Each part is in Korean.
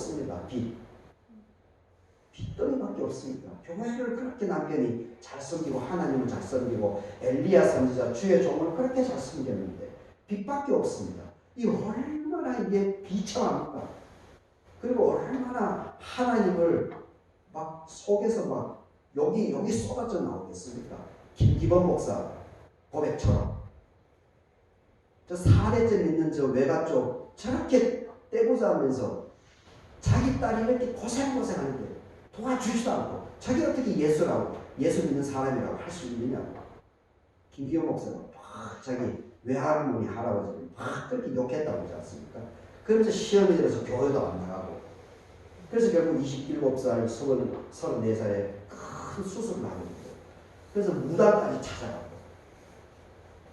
없습니다. 빚더미밖에 없습니다. 교회를 그렇게 남편이 잘 섬기고 하나님을 잘 섬기고 엘리야 선지자 주의 종을 그렇게 잘 섬겼는데 빚밖에 없습니다. 이 얼마나 이게 비참합니까? 그리고 얼마나 하나님을 막 속에서 막 여기 쏟아져 나오겠습니까? 김기범 목사 고백처럼 저 4대째 믿는 저 외가 쪽 저렇게 떼보자 하면서 자기 딸이 이렇게 고생하는데 도와주지도 않고 자기 어떻게 예수 믿는 사람이라고 할 수 있느냐고. 김기현 목사가 막 자기 외할머니 할아버지를 막 그렇게 욕했다고 하지 않습니까? 그러면서 시험이 들어서 교회도 안 나가고 그래서 결국 27살, 34살에 큰 수술을 하게 돼요. 그래서 무당까지 찾아가고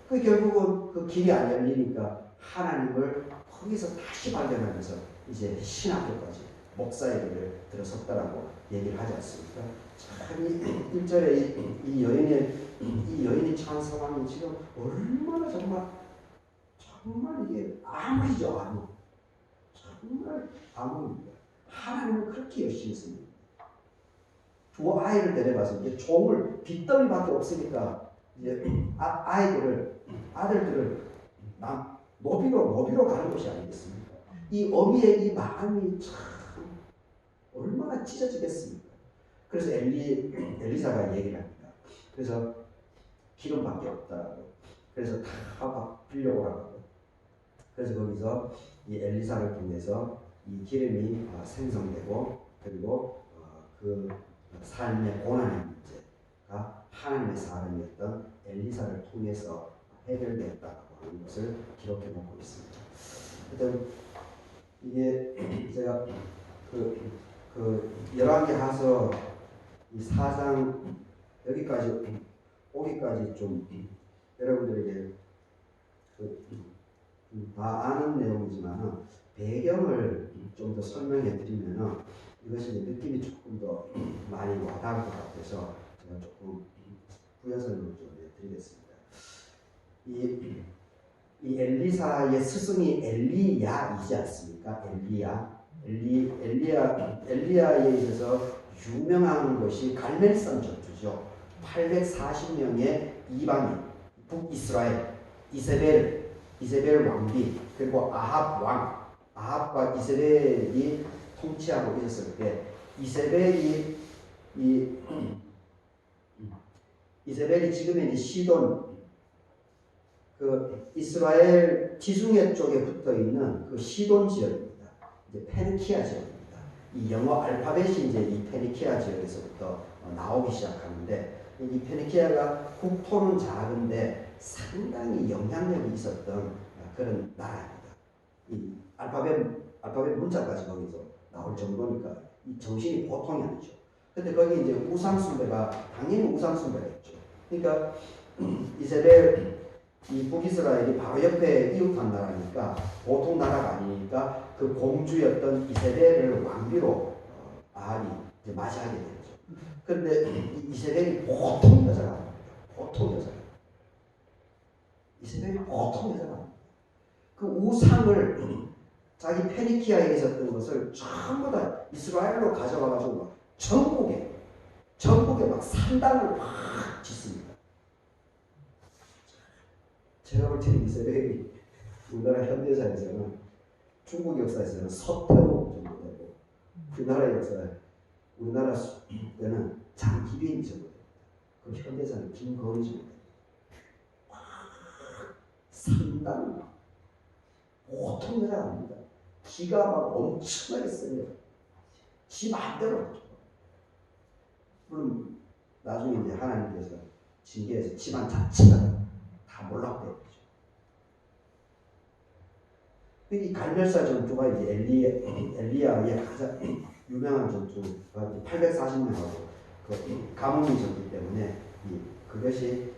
그 결국은 그 길이 안 열리니까 하나님을 거기서 다시 발견하면서 이제 신학교까지 목사의 길을 들어섰다라고 얘기를 하지 않습니까? 참 1절에 이 여인이 처한 상황이 지금 얼마나 정말 이게 암이죠, 암. 정말 암입니다. 하나님은 그렇게 열심히 씁니다. 두 아이를 데려가서 이제 종을 빚더미밖에 없으니까 이제 아들들을 노비로 가는 것이 아니겠습니까? 이 어미의 이 마음이 참 얼마나 찢어지겠습니까? 그래서 엘리사가 얘기를 합니다. 그래서 기름밖에 없다고. 그래서 다 빌려고 하고. 그래서 거기서 이 엘리사를 통해서 이 기름이 생성되고 그리고 그 삶의 고난의 문제가 하나님의 사람이었던 엘리사를 통해서 해결되었다고 하는 것을 기록해 놓고 있습니다. 일단 이게 제가 그 열왕기하서 이 4장 여기까지 오기까지 좀 여러분들에게 다 아는 내용이지만 배경을 좀 더 설명해 드리면 이것이 느낌이 조금 더 많이 와닿을 것 같아서 제가 조금 부연설명을 좀 드리겠습니다. 이 엘리사의 스승이 엘리야이지 않습니까? 엘리야에 있어서 유명한 것이 갈멜산 전투죠. 840명의 이방인, 북이스라엘, 이세벨 왕비, 그리고 아합과 이세벨이 통치하고 있었을 때 이세벨이 지금의 시돈 그 이스라엘 지중해 쪽에 붙어 있는 그 시돈 지역입니다. 이제 페니키아 지역입니다. 이 영어 알파벳이 이제 이 페니키아 지역에서부터 나오기 시작하는데 이 페니키아가 국토는 작은데 상당히 영향력이 있었던 그런 나라입니다. 이 알파벳 문자까지 거기서 나올 정도니까 이 정신이 보통이 아니죠. 근데 거기 이제 당연히 우상 숭배가 있죠. 그러니까 이세벨 이 북이스라엘이 바로 옆에 이웃한 나라니까 보통 나라가 아니니까 그 공주였던 이세벨을 왕비로 아합이 이제 맞이하게 되죠. 그런데 이세벨이 보통 여자가 아닙니다. 보통 여자가. 이세벨이 보통 여자가 아닙니다. 그 우상을 자기 페니키아에 있었던 것을 전부 다 이스라엘로 가져와가지고 전국에 막 산당을 막 짓습니다. 제가 볼 때는 이세벨이 우리나라 현대사에서는 중국 역사에서는 서태후 정도 되고 우리나라 역사에 우리나라 때는 장기빈 정도 됩니다. 그 현대사는 김건희 정도 됩니다. 산당 보통 여자가 아닙니다. 기가 막 엄청나게 셉니다. 지 마음대로 하죠. 물론 나중에 이제 하나님께서 징계해서 집안 자체가 다 몰락되어 있죠. 이 갈멜사 전투가 이제 엘리야의 가장 유명한 전투가 840명하고 그 가뭄이 전투 때문에 그것이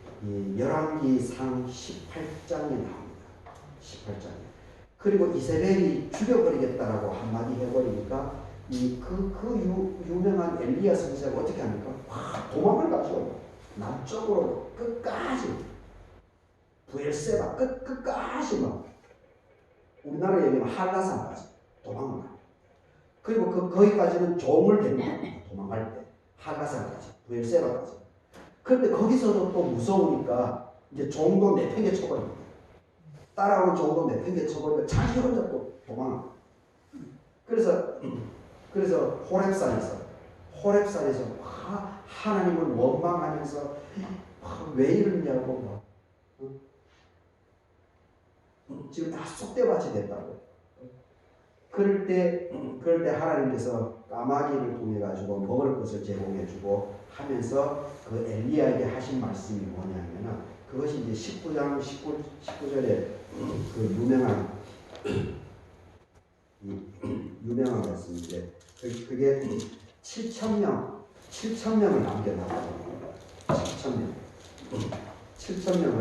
열왕기상 18장에 나옵니다. 18장에. 그리고 이세벨이 죽여버리겠다라고 한마디 해버리니까 그 유명한 엘리야 선지자가 어떻게 합니까? 확 도망을 가죠. 남쪽으로 끝까지 부엘세바 끝까지 막 우리나라 얘기하면 한라산까지 도망을 가요. 그리고 거기까지는 종을 데리고 갑니다. 도망갈 때. 하가산까지, 부엘세바까지. 그런데 거기서도 또 무서우니까 이제 종도 내팽개 쳐버립니다. 따라오는 종도 내팽개 쳐버리고 자기 혼자 또 도망합니다. 그래서 호렙산에서 하나님을 원망하면서 왜 이러냐고 지금 다 쑥대밭이 됐다고. 그럴 때 하나님께서 까마귀를 통해 가지고 먹을 것을 제공해주고 하면서 그 엘리야에게 하신 말씀이 뭐냐면은 그것이 이제 19장 19절에 그 유명한 말씀인데 그게 7,000명을 남겨놨다고. 7,000명을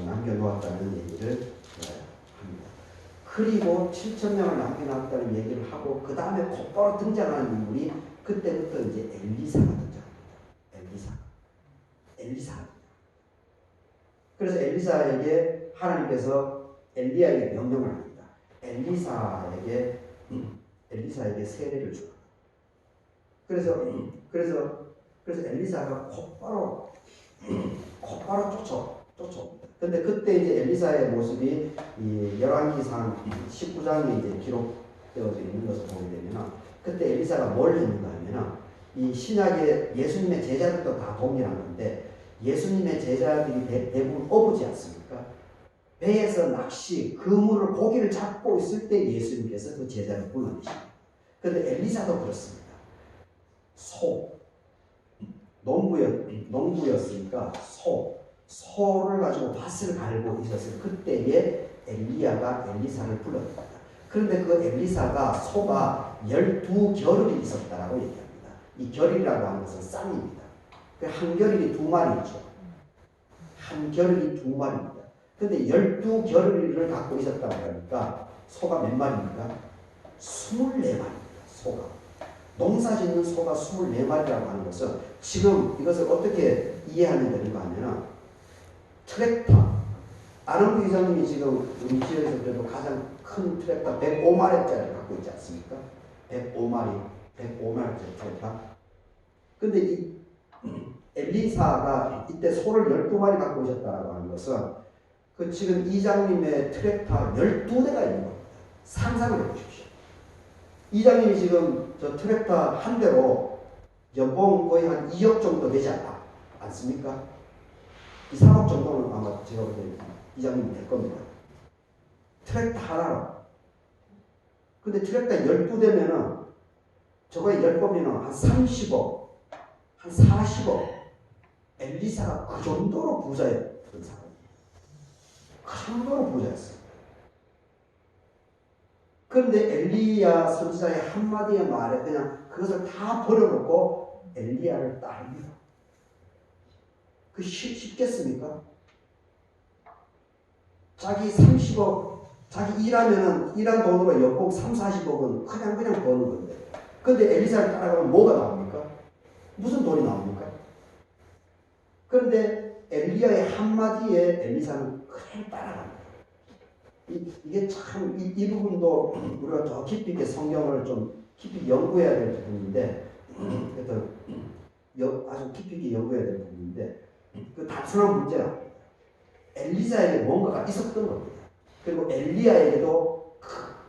남겨놓았다는 얘기를 합니다. 그리고 7,000명을 남겨놨다는 얘기를 하고 그 다음에 곧바로 등장하는 인물이 그때부터 이제 엘리사가 등장합니다. 엘리사. 그래서 엘리사에게 하나님께서 엘리야에게 명령을 합니다. 엘리사에게 세례를 주라. 그래서 엘리사가 곧바로 쫓아옵니다. 근데 그때 이제 엘리사의 모습이 이 열왕기상 19장에 이제 기록되어져 있는 것을 보게 되면 그때 엘리사가 뭘 했는가 하면 이 신약의 예수님의 제자들도 다 동일한 건데 예수님의 제자들이 대부분 어부지 않습니까? 배에서 낚시, 그물을 고기를 잡고 있을 때 예수님께서 그 제자를 불러내십니다. 그런데 엘리사도 그렇습니다. 농부였으니까 소를 가지고 밭을 갈고 있었을 그때에 엘리사를 불렀습니다. 그런데 그 엘리사가 소가 12겨울이 있었다라고 얘기합니다. 이 겨울이라고 하는 것은 쌍입니다. 한 겨울이 2마리죠. 한 겨울이 2마리입니다. 근데 12겨울을 갖고 있었다고 하니까 소가 몇 마리입니까? 24마리입니다. 소가. 농사 짓는 소가 24마리라고 하는 것은 지금 이것을 어떻게 이해하면 되는가 하면 트랙터, 아는구 이사님이 지금 우리 지역에서 그래도 가장 큰 트랙터 105마리짜리를 갖고 있지 않습니까? 105마리짜리 트랙터. 근데 이 엘리사가 이때 소를 12마리 갖고 오셨다고 하는 것은 그 지금 이장님의 트랙터 12대가 있는 겁니다. 상상을 해보십시오. 이장님이 지금 저 트랙터 한 대로 연봉 거의 한 2억 정도 되지 않습니까? 이 3억 정도는 아마 제가 볼 때 이장님이 될 겁니다. 트랙터 하나로. 근데 트랙터 12대면은 저거에 10번이면 한 30억, 한 40억. 엘리사가 그 정도로 부자였던 사람이에요. 그 정도로 부자였어요. 그런데 엘리야 선지자의 한마디의 말에 그냥 그것을 다 버려놓고 엘리야를 따릅니다. 그 쉽겠습니까? 자기 30억, 자기 일한 돈으로 연봉 3, 40억은 그냥 버는 건데. 근데 엘리사를 따라가면 뭐가 나옵니까? 무슨 돈이 나옵니까? 그런데 엘리야의 한마디에 엘리사는 그냥 따라갑니다. 이게 참, 이 부분도 우리가 더 깊이 있게 성경을 좀 깊이 연구해야 될 부분인데, 아주 깊이 있게 연구해야 될 부분인데, 그 단순한 문제가 아닙니다. 엘리사에게 뭔가가 있었던 겁니다. 그리고 엘리야에게도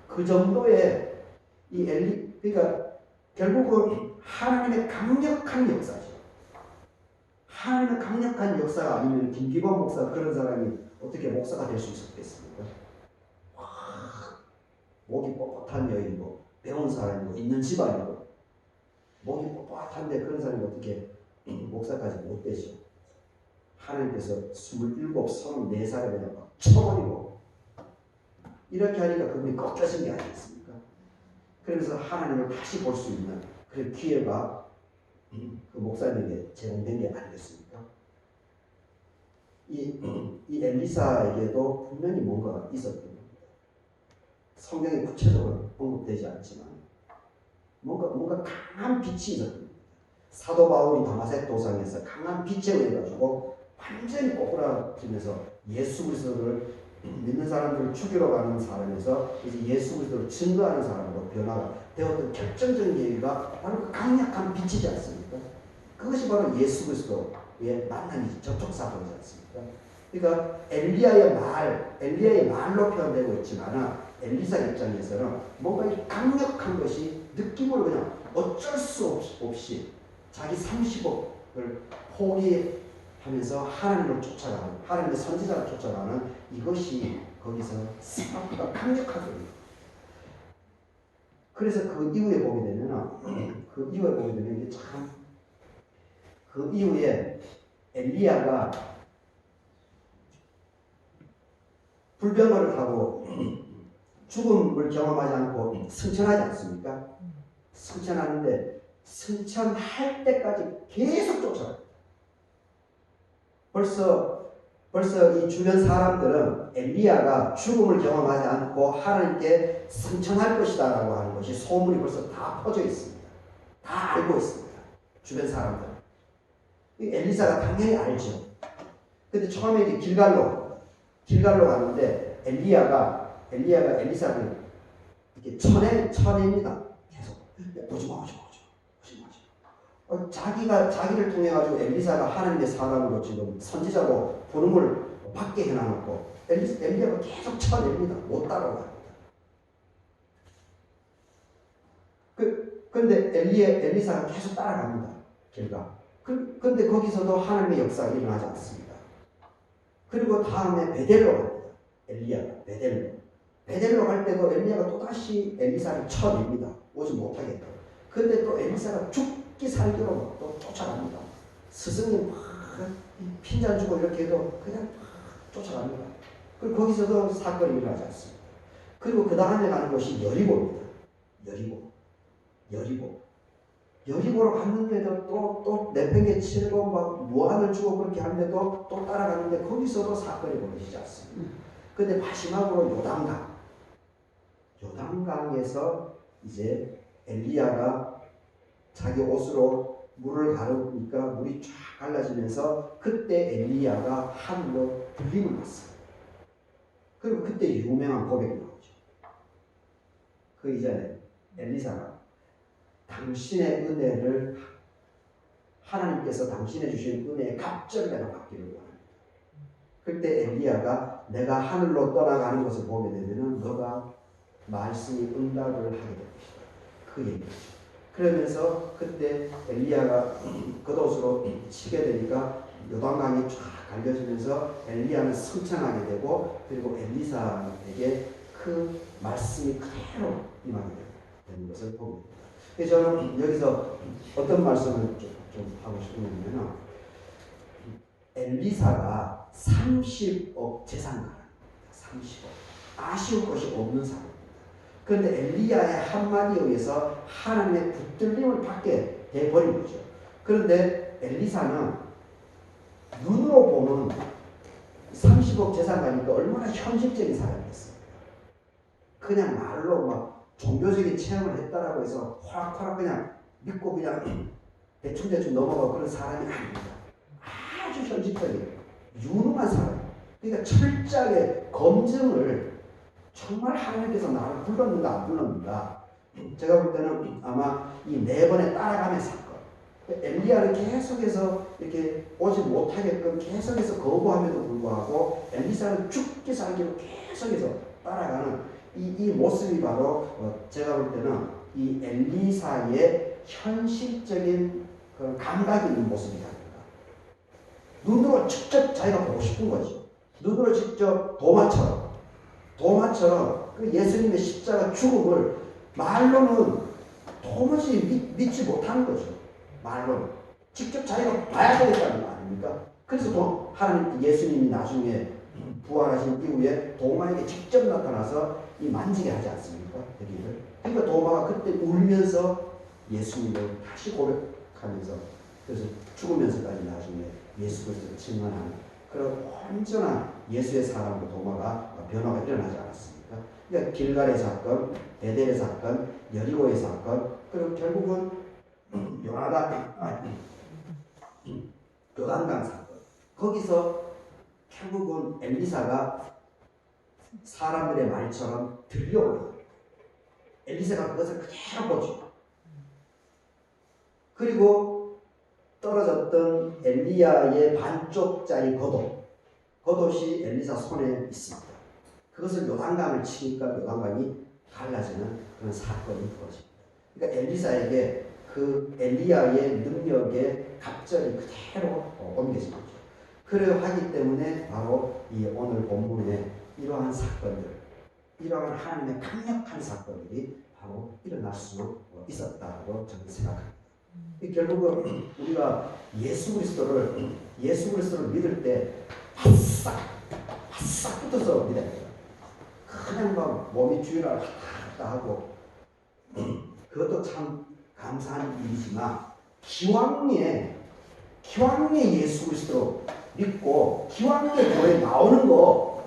그 정도의 그러니까 결국은 하나님의 강력한 역사죠. 하나님의 강력한 역사가 아니면 김기범 목사 그런 사람이 어떻게 목사가 될 수 있었겠습니까? 목이 뻣뻣한 여인이고 배운 사람이고 있는 집안이고 목이 뻣뻣한데 그런 사람이 어떻게 목사까지 못 되죠. 하나님께서 27, 34살에 그냥 막 쳐버리고 이렇게 하니까 그분이 꺾여진 게 아니겠습니까? 그래서 하나님을 다시 볼 수 있는 그 기회가 그 목사님에게 제공된 게 아니겠습니까? 이 엘리사에게도 분명히 뭔가가 있었던 겁니다. 성경에 구체적으로 언급되지 않지만 뭔가 강한 빛이 있었던 겁니다. 사도 바울이 다마색 도상에서 강한 빛에 의해 가지고 완전히 꼬꾸라지면서 예수 그리스도를 믿는 사람들을 죽이러 가는 사람에서 이제 예수 그리스도를 증거하는 사람으로 변화가 되었던 결정적인 계기가 바로 그 강력한 빛이지 않습니까? 그것이 바로 예수 그리스도의 만남이지, 접촉 사건이지 않습니까? 그러니까 엘리야의 말로 표현되고 있지만 엘리사 입장에서는 뭔가 이 강력한 것이 느낌으로 그냥 어쩔 수 없이 자기 30억을 포기하면서 하나님을 쫓아가는, 하나님의 선지자를 쫓아가는 이것이 거기서 생각보다 강력하거든요. 그래서 그 이후에 보게 되면 이게 참, 그 이후에 엘리야가 불병거를 타고 죽음을 경험하지 않고 승천하지 않습니까? 승천하는데 승천할 때까지 계속 쫓아갑니다. 벌써 이 주변 사람들은 엘리야가 죽음을 경험하지 않고 하나님께 승천할 것이다 라고 하는 것이 소문이 벌써 다 퍼져 있습니다. 다 알고 있습니다. 주변 사람들은. 엘리사가 당연히 알죠. 근데 처음에 이제 길갈로 가는데 엘리야가 엘리사를 이렇게 쳐냅니다. 계속 오지 마. 자기를 통해 가지고 엘리사가 하나님의 사람으로 지금 선지자로 부름을 받게 해놔놓고 엘리야가 계속 쳐냅니다. 못 따라갑니다. 그런데 엘리사가 계속 따라갑니다. 길가. 그런데 거기서도 하나님의 역사가 일어나지 않습니다. 그리고 다음에 베델로 갑니다. 엘리야가 베델로 갈 때도 엘리야가 또다시 엘리사를 쳐냅니다. 오지 못하겠다고. 그런데 또 엘리사가 죽기 살기로 또 쫓아갑니다. 스승님 막 핀잔 주고 이렇게 해도 그냥 막 쫓아갑니다. 그리고 거기서도 사건이 일어나지 않습니다. 그리고 그 다음에 가는 곳이 여리고입니다. 여리고로 갔는데도 또 내팽개치고 막 무안을 주고 그렇게 하는데도 또 따라가는데 거기서도 사건이 벌어지지 않습니다. 근데 마지막으로 요단강에서 이제 엘리야가 자기 옷으로 물을 가르니까 물이 쫙 갈라지면서 그때 엘리야가 하늘로 들림을 받습니다. 그리고 그때 유명한 고백이 나오죠. 그 이전에 엘리사가 당신의 은혜를 하나님께서 당신의 주신 은혜의 갑절을 내가 받기를 원합니다. 그때 엘리야가 내가 하늘로 떠나가는 것을 보게 되면 너가 말씀이 응답을 하게 될 것이다. 그 얘기죠. 그러면서 그때 엘리야가 겉옷으로 치게 되니까 요단강이 쫙 갈려지면서 엘리야는 승천하게 되고 그리고 엘리사에게 그 말씀이 그대로 임하게 되는 것을 보게 됩니다. 그래서 저는 여기서 어떤 말씀을 좀 하고 싶으냐면 엘리사가 30억 재산가랍니다. 30억. 아쉬울 것이 없는 사람입니다. 그런데 엘리야의 한마디에 의해서 하나님의 붙들림을 받게 돼버린 거죠. 그런데 엘리사는 눈으로 보는 30억 재산가니까 얼마나 현실적인 사람이었습니까? 그냥 말로 막 종교적인 체험을 했다라고 해서 호락호락 그냥 믿고 그냥 대충 넘어가고 그런 사람이 아닙니다. 아주 현실적인 유능한 사람. 그러니까 철저하게 검증을 정말 하나님께서 나를 불렀는가 안 불렀는가. 제가 볼 때는 아마 이 네 번의 따라가는 사건. 엘리야를 계속해서 이렇게 오지 못하게끔 계속해서 거부함에도 불구하고 엘리사는 죽기 살기로 계속해서 따라가는 이 모습이 바로 제가 볼 때는 이 엘리사의 현실적인 그 감각이 있는 모습이 아닌가. 눈으로 직접 자기가 보고 싶은 거죠. 눈으로 직접 도마처럼 그 예수님의 십자가 죽음을 말로는 도무지 믿지 못하는 거죠. 말로는 직접 자기가 봐야 되겠다는 거 아닙니까? 그래서 또 하나님 예수님이 나중에 부활하신 이후에 도마에게 직접 나타나서 이 만지게 하지 않습니까? 여기를. 그러니까 도마가 그때 울면서 예수님을 다시 고백하면서 그래서 죽으면서까지 나중에 예수 그리스도를 증언하는 그런 온전한 예수의 사람으로 도마가 변화가 일어나지 않았습니까? 그러니까 길갈의 사건, 베델의 사건, 여리고의 사건, 그리고 결국은 요단강 사건. 거기서 결국은 엘리사가 사람들의 말처럼 들려오는 엘리사가 그것을 그대로 보죠. 그리고 떨어졌던 엘리야의 반쪽짜리 겉옷이 엘리사 손에 있습니다. 그것을 요단강을 치니까 요단강이 갈라지는 그런 사건이 벌어집니다. 그러니까 엘리사에게 그 엘리야의 능력에 갑절이 그대로 옮겨진 거죠. 그래 하기 때문에 바로 이 오늘 본문에 이러한 사건들, 이러한 하나님의 강력한 사건들이 바로 일어날 수 있었다고 저는 생각합니다. 결국은 우리가 예수 그리스도를 믿을 때 바싹 붙어서 믿어야 돼요. 그냥 막 몸이 주의를 하다 하고 그것도 참 감사한 일이지만 기왕에 예수 그리스도로 믿고 기왕에 교회에 나오는 거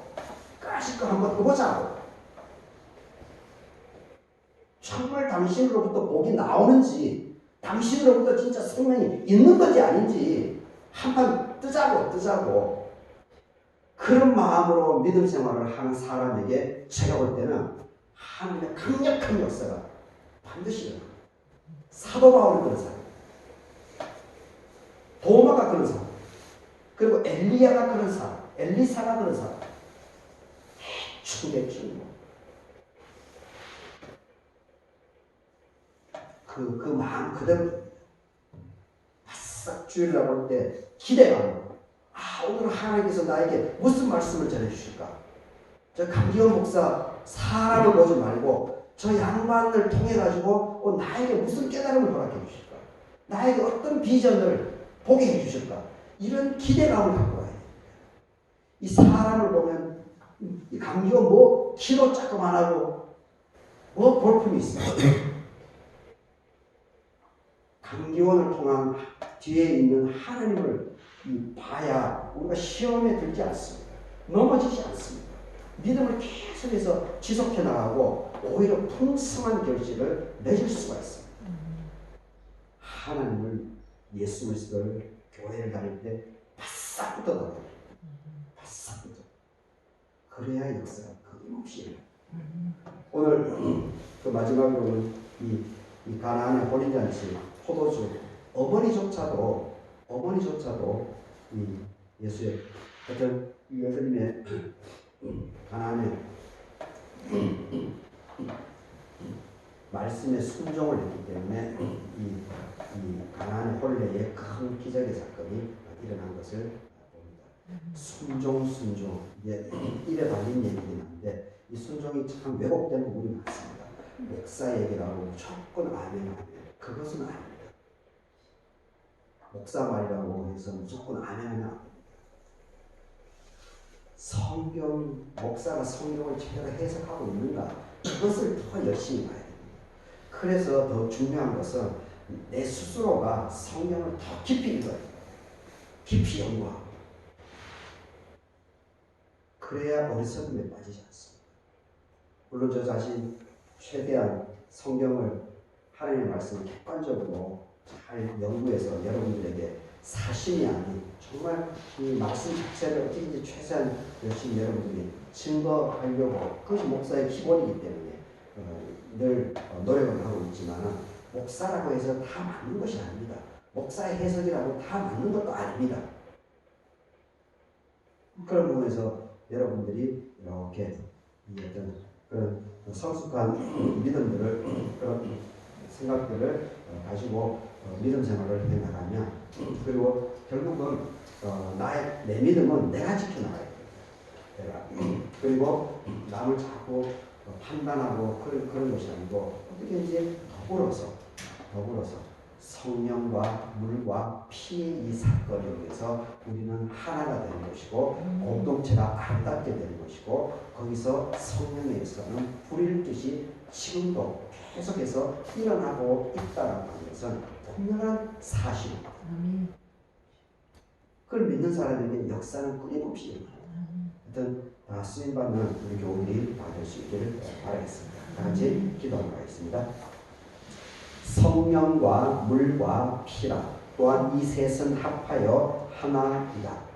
까짓 거 한번 해보자고. 정말 당신으로부터 복이 나오는지 당신으로부터 진짜 생명이 있는 건지 아닌지 한판 뜨자고 그런 마음으로 믿음 생활을 하는 사람에게 제가 볼 때는 하나님의 강력한 역사가 반드시 일어납니다. 사도 바울이 그런 사람, 도마가 그런 사람, 그리고 엘리야가 그런 사람, 엘리사가 그런 사람, 대충 그 마음 그대로 바싹 주일날 볼 때 기대감으로 오늘 하나님께서 나에게 무슨 말씀을 전해주실까? 저 강기원 목사 사람을 보지 말고 저 양반을 통해 가지고 나에게 무슨 깨달음을 허락해 주실까? 나에게 어떤 비전을 보게 해 주실까? 이런 기대감을 갖고 와야 돼요. 이 사람을 보면 이 강기원 뭐 키도 조그만하고 뭐 볼품이 있습니다. 강기원을 통한 뒤에 있는 하나님을 봐야 우리가 시험에 들지 않습니다. 넘어지지 않습니다. 믿음을 계속해서 지속해 나가고 오히려 풍성한 결실을 맺을 수가 있습니다. 하나님을 예수 그리스도를 교회를 다닐 때 바싹 붙어 다녀요. 바싹 붙어. 그래야 역사가 끊임없이 일어나요. 오늘 그 마지막으로는 이 가나안의 혼인잔치 포도주 어머니조차도 이 예수의 어떤 이 예수님의 가나안의 말씀에 순종을 했기 때문에 이 가나안의 혼례에 큰 기적의 사건이 일어난 것을 봅니다. 순종 이게 일에 달린 얘기긴 한데 이 순종이 참 왜곡된 부분이 많습니다. 목사 얘기라고 무조건 아멘 그것은 아닙니다. 목사 말이라고 해서 무조건 아멘하면 안 됩니다. 목사가 성경을 제대로 해석하고 있는가 그것을 더 열심히 봐야 됩니다. 그래서 더 중요한 것은 내 스스로가 성경을 더 깊이 읽어야 돼요. 깊이 연구하고 그래야 어리석음에 빠지지 않습니다. 물론 저 자신 최대한 성경을 하나님의 말씀을 객관적으로 잘 연구해서 여러분들에게 사심이 아닌 정말 이 말씀 자체를 어떻게든지 최대한 열심히 여러분들이 증거하려고 그것이 목사의 기본이기 때문에 늘 노력을 하고 있지만 목사라고 해서 다 맞는 것이 아닙니다. 목사의 해석이라고 다 맞는 것도 아닙니다. 그런 부분에서 여러분들이 이렇게 어떤 그런 성숙한 믿음들을 그런 생각들을 가지고 믿음 생활을 해나가면 그리고 결국은 내 믿음은 내가 지켜나가야 돼요. 그리고 남을 자꾸 판단하고 그런 것이 아니고 어떻게 이제 더불어서 성령과 물과 피의 이 사건에 의해서 우리는 하나가 되는 것이고 공동체가 아름답게 되는 것이고 거기서 성령에서는 불일 듯이 지금도 계속해서 일어나고 있다는 것은 분명한 사실입니다. 그걸 믿는 사람에게 역사는 끊임없이 일어나요. 하여튼 다 쓰임받는 우리 교우들이 다 될 수 있기를 바라겠습니다. 다 같이 기도하겠습니다. 성령과 물과 피라 또한 이 셋은 합하여 하나이다.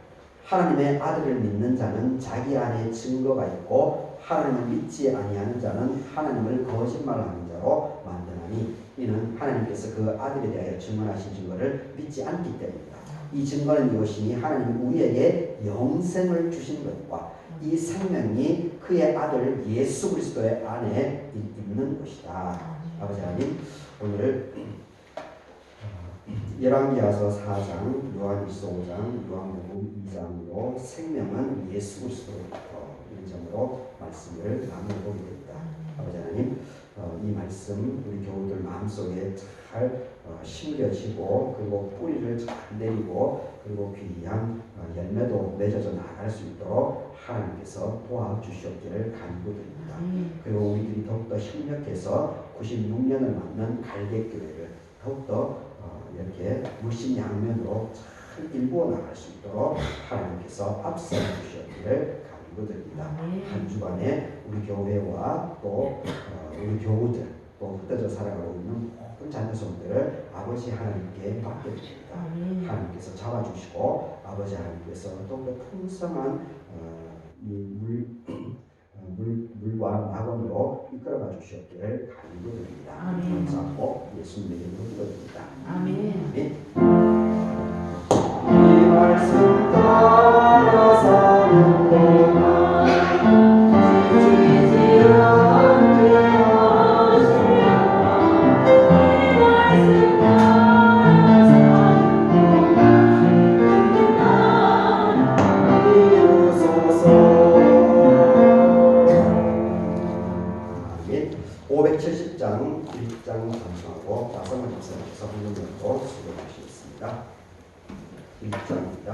하나님의 아들을 믿는 자는 자기 안에 증거가 있고 하나님을 믿지 아니하는 자는 하나님을 거짓말하는 자로 만드나니 이는 하나님께서 그 아들에 대하여 증언하신 증거를 믿지 않기 때문이다. 이 증거는 이것이니 하나님이 우리에게 영생을 주신 것과 이 생명이 그의 아들 예수 그리스도의 안에 있는 것이다. 아버지 하나님, 오늘 열왕기하서 4장, 요한일서 5장, 요한복음 2장으로 생명은 예수 그리스도로부터 이런 점으로 말씀을 나눠보게 됩니다. 아버지 하나님, 이 말씀 우리 교우들 마음속에 잘 심겨지고 그리고 뿌리를 잘 내리고 그리고 귀한 열매도 맺어져 나갈 수 있도록 하나님께서 도와주시옵기를 간구드립니다. 그리고 우리들이 더욱더 협력해서 96년을 맞는 갈개교회를 더욱더 이렇게 물심양면으로 잘 일구어 나갈 수 있도록 하나님께서 앞서 주시옵기를 간구드립니다. 한 주간에 우리 교회와 또 우리 교우들 또 흩어져 살아가고 있는 모든 자녀손들을 아버지 하나님께 맡겨드립니다. 하나님께서 잡아주시고 아버지 하나님께서 더욱더 풍성한 물과 낙원으로 이끌어가 주시옵기를 간구드립니다. 감사하고 예수님의 이름으로 기도드립니다. 아멘. 이 말씀 따라 사는 동안 지치지 않게 하시라. 이 말씀 따라 사는 동안 이루소서. 570장 1장 방송하고 나선만 목사님께서 한번 열고 수고하시겠습니다. 1장입니다.